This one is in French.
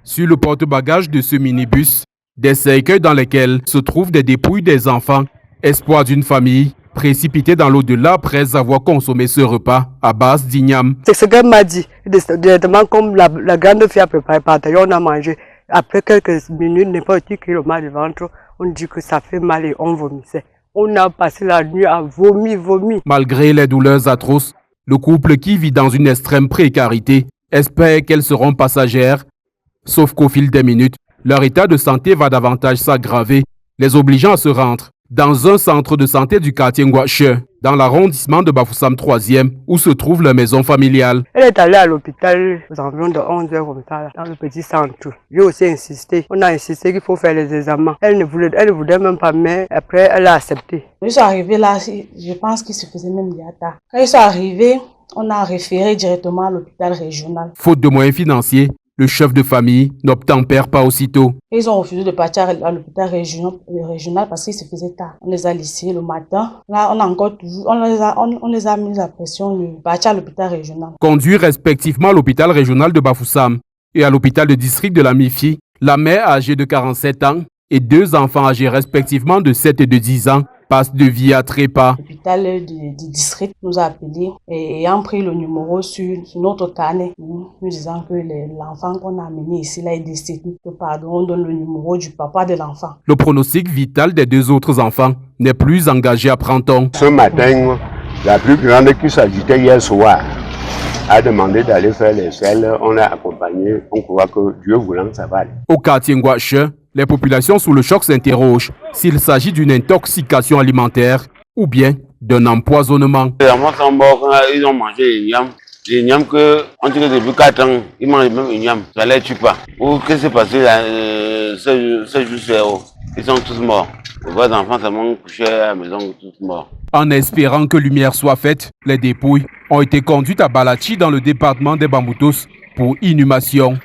Sur le porte-bagages de ce minibus, des cercueils dans lesquels se trouvent des dépouilles des enfants, espoir d'une famille précipitée dans l'au-delà après avoir consommé ce repas à base d'igname. C'est ce qu'elle m'a dit. Directement, comme la grande fille a préparé partage, on a mangé. Après quelques minutes, n'importe qui le mal du ventre, on dit que ça fait mal et on vomissait. On a passé la nuit à vomir. Malgré les douleurs atroces, le couple qui vit dans une extrême précarité espère qu'elles seront passagères. Sauf qu'au fil des minutes, leur état de santé va davantage s'aggraver, les obligeant à se rendre dans un centre de santé du quartier Ngwache, dans l'arrondissement de Bafoussam 3e, où se trouve leur maison familiale. Elle est allée à l'hôpital aux environs de 11 h comme ça, dans le petit centre. J'ai aussi insisté. On a insisté qu'il faut faire les examens. Elle ne voulait même pas, mais après, elle a accepté. Ils sont arrivés là, je pense qu'il se faisait même déjà tard. Quand ils sont arrivés, on a référé directement à l'hôpital régional. Faute de moyens financiers, le chef de famille n'obtempère pas aussitôt. Ils ont refusé de partir à l'hôpital régional parce qu'il se faisait tard. On les a laissés le matin. Là, on les a mis la pression de partir à l'hôpital régional. Conduits respectivement à l'hôpital régional de Bafoussam et à l'hôpital de district de la Mifi, la mère âgée de 47 ans et deux enfants âgés respectivement de 7 et de 10 ans passent de vie à trépas. L'hôpital du district nous a appelés et ayant pris le numéro sur notre carnet, nous disant que l'enfant qu'on a amené ici là est décédé. Pardon, on donne le numéro du papa de l'enfant. Le pronostic vital des deux autres enfants n'est plus engagé à Pranton. Ce matin, la plus grande qui s'agitait hier soir a demandé d'aller faire les selles. On l'a accompagné. On croit que Dieu voulant, ça va aller. Au quartier Ngwache, les populations sous le choc s'interrogent s'il s'agit d'une intoxication alimentaire ou bien d'un empoisonnement. Les enfants sont morts, ils ont mangé les ignames. Les ignames qu'on dirait depuis 4 ans, ils mangent même les ignames. Ça ne les tue pas. Ou qu'est-ce qui s'est passé là, ce jour, ils sont tous morts. Les vrais enfants seulement couchés à la maison, tous morts. En espérant que lumière soit faite, les dépouilles ont été conduites à Balachi dans le département des Bamboutos pour inhumation.